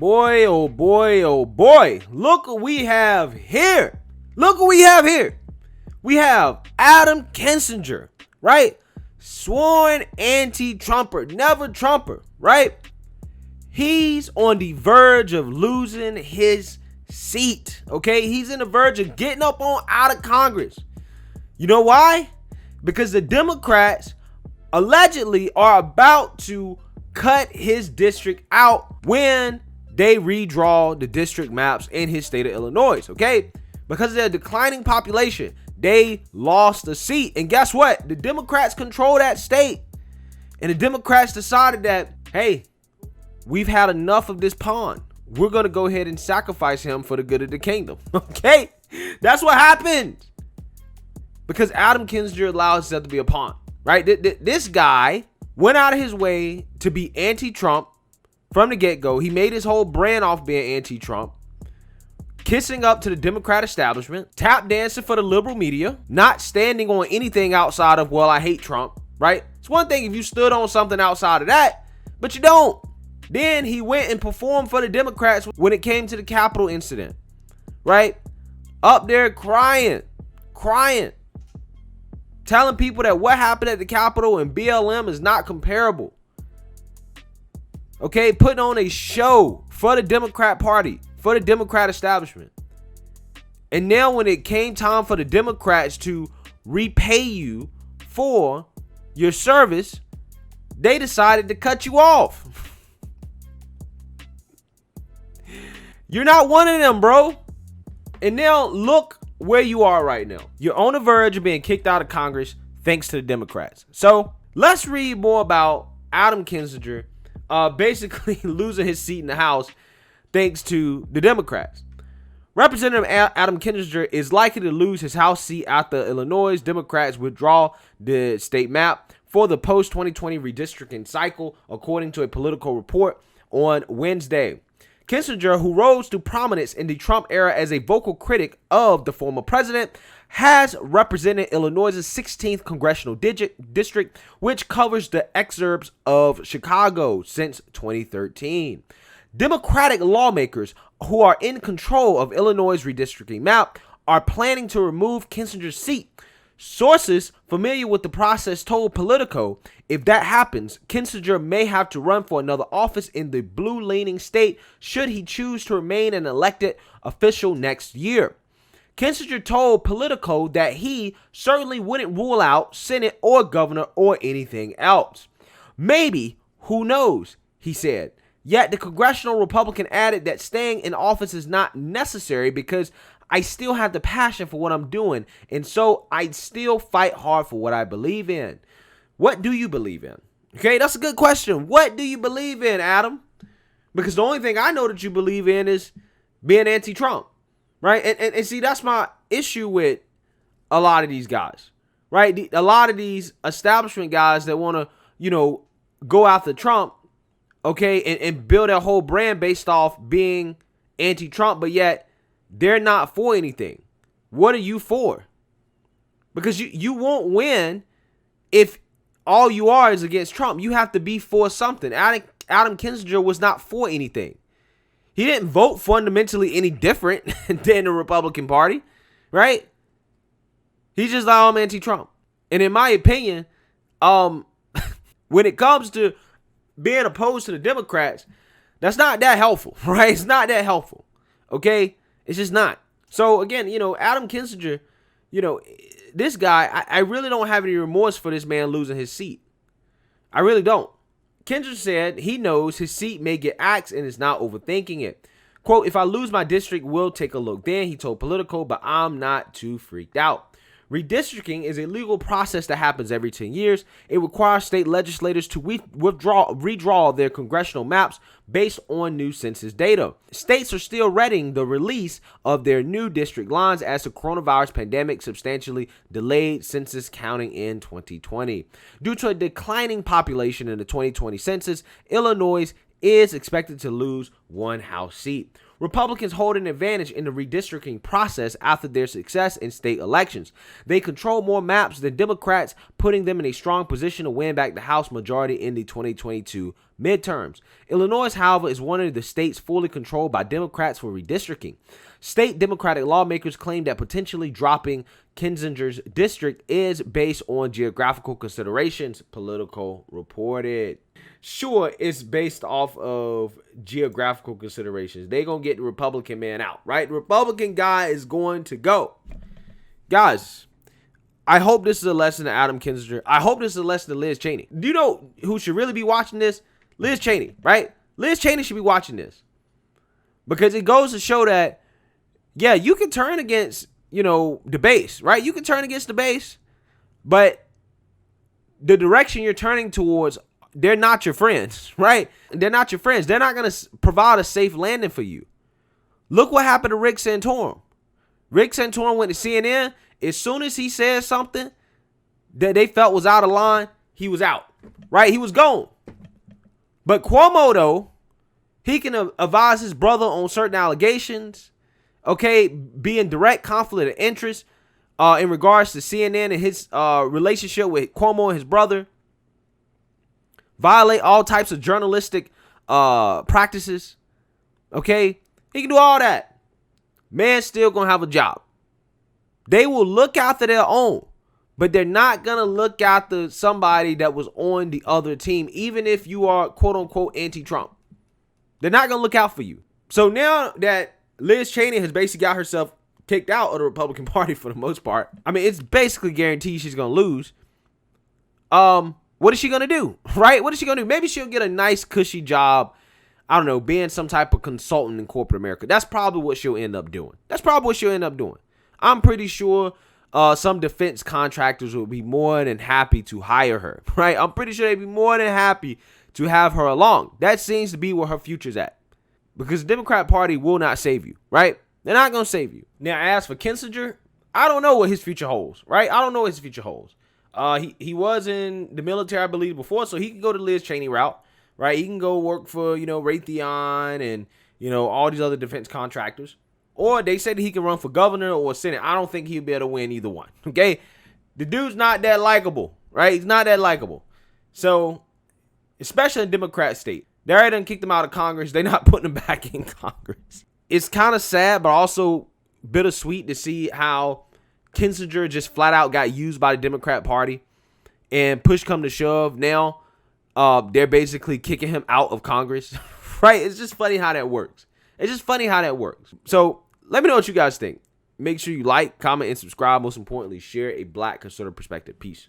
Boy, oh boy, oh boy. Look what we have here. Look what we have here. We have Adam Kinzinger, right? Sworn anti-Trumper, never Trumper, right? He's on the verge of losing his seat, okay? He's in the verge of getting up on out of Congress. You know why? Because the Democrats allegedly are about to cut his district out when they redraw the district maps in his state of Illinois, okay? Because of their declining population, they lost a seat. And guess what? The Democrats control that state. And the Democrats decided that, hey, we've had enough of this pawn. We're going to go ahead and sacrifice him for the good of the kingdom, okay? That's what happened. Because Adam Kinzinger allowed himself to be a pawn, right? This guy went out of his way to be anti-Trump from the get-go. He made his whole brand off being anti-Trump, kissing up to the Democrat establishment, tap dancing for the liberal media, not standing on anything outside of, well, I hate Trump, right? It's one thing if you stood on something outside of that, but you don't. Then he went and performed for the Democrats when it came to the Capitol incident, right? Up there crying, telling people that what happened at the Capitol and BLM is not comparable. Okay, putting on a show for the Democrat Party, for the Democrat establishment. And now when it came time for the Democrats to repay you for your service, they decided to cut you off. You're not one of them, bro. And now look where you are right now. You're on the verge of being kicked out of Congress thanks to the Democrats. So let's read more about Adam Kinzinger basically losing his seat in the House thanks to the Democrats. Representative Adam Kinzinger is likely to lose his House seat after Illinois Democrats withdraw the state map for the post-2020 redistricting cycle, according to a Politico report on Wednesday. Kinzinger, who rose to prominence in the Trump era as a vocal critic of the former president, has represented Illinois' 16th Congressional District, which covers the exurbs of Chicago since 2013. Democratic lawmakers who are in control of Illinois' redistricting map are planning to remove Kinzinger's seat. Sources familiar with the process told Politico, if that happens, Kinzinger may have to run for another office in the blue-leaning state should he choose to remain an elected official next year. Kinzinger told Politico that he certainly wouldn't rule out Senate or governor or anything else. Maybe, who knows, he said. Yet the congressional Republican added that staying in office is not necessary because I still have the passion for what I'm doing, and so I still fight hard for what I believe in. What do you believe in? Okay, that's a good question. What do you believe in, Adam? Because the only thing I know that you believe in is being anti-Trump, right? And see, that's my issue with a lot of these guys, right? A lot of these establishment guys that want to, go after Trump, okay, and build their whole brand based off being anti-Trump, but yet they're not for anything. What are you for? Because you won't win if all you are is against Trump. You have to be for something. Adam Kinzinger was not for anything. He didn't vote fundamentally any different than the Republican Party, right? He's just like, I'm anti-Trump. And in my opinion, when it comes to being opposed to the Democrats, that's not that helpful, right? It's not that helpful, okay? It's just not. So again, Adam Kinzinger, this guy, I really don't have any remorse for this man losing his seat. I really don't. Kinzinger said he knows his seat may get axed and is not overthinking it. Quote, if I lose my district, we'll take a look then, he told Politico, but I'm not too freaked out. Redistricting is a legal process that happens every 10 years. It requires state legislators to redraw their congressional maps based on new census data. States are still readying the release of their new district lines as the coronavirus pandemic substantially delayed census counting in 2020. Due to a declining population in the 2020 census, Illinois is expected to lose one House seat. Republicans hold an advantage in the redistricting process after their success in state elections. They control more maps than Democrats, putting them in a strong position to win back the House majority in the 2022 midterms. Illinois, however, is one of the states fully controlled by Democrats for redistricting. State Democratic lawmakers claim that potentially dropping Kinzinger's district is based on geographical considerations, Politico reported. Sure, it's based off of geographical considerations. They're going to get the Republican man out, right? The Republican guy is going to go. Guys, I hope this is a lesson to Adam Kinzinger. I hope this is a lesson to Liz Cheney. Do you know who should really be watching this? Liz Cheney, right? Liz Cheney should be watching this. Because it goes to show that, yeah, you can turn against, the base, right? You can turn against the base, but the direction you're turning towards, they're not your friends, right? They're not your friends. They're not going to provide a safe landing for you. Look what happened to Rick Santorum. Rick Santorum went to CNN. As soon as he said something that they felt was out of line, he was out, right? He was gone. But Cuomo, though, he can advise his brother on certain allegations, okay, be in direct conflict of interest in regards to CNN and his relationship with Cuomo and his brother. Violate all types of journalistic practices. Okay? He can do all that. Man's still going to have a job. They will look after their own, but they're not going to look after somebody that was on the other team, even if you are, quote unquote, anti-Trump. They're not going to look out for you. So now that Liz Cheney has basically got herself kicked out of the Republican Party for the most part, I mean, it's basically guaranteed she's going to lose. What is she going to do, right? What is she going to do? Maybe she'll get a nice, cushy job, I don't know, being some type of consultant in corporate America. That's probably what she'll end up doing. I'm pretty sure some defense contractors will be more than happy to hire her, right? I'm pretty sure they'd be more than happy to have her along. That seems to be where her future's at. Because the Democrat Party will not save you, right? They're not going to save you. Now, as for Kinzinger, I don't know what his future holds, right? I don't know what his future holds. He was in the military, I believe, before, so he can go the Liz Cheney route, right? He can go work for, Raytheon and, all these other defense contractors. Or they said he can run for governor or senate. I don't think he'll be able to win either one, okay? The dude's not that likable, right? He's not that likable. So, especially in Democrat state, they already done kicked him out of Congress. They're not putting him back in Congress. It's kind of sad, but also bittersweet to see how Kinzinger just flat out got used by the Democrat Party, and push come to shove, now they're basically kicking him out of Congress, right? It's just funny how that works. So let me know what you guys think. Make sure you like, comment, and subscribe. Most importantly, share a Black conservative perspective. Peace.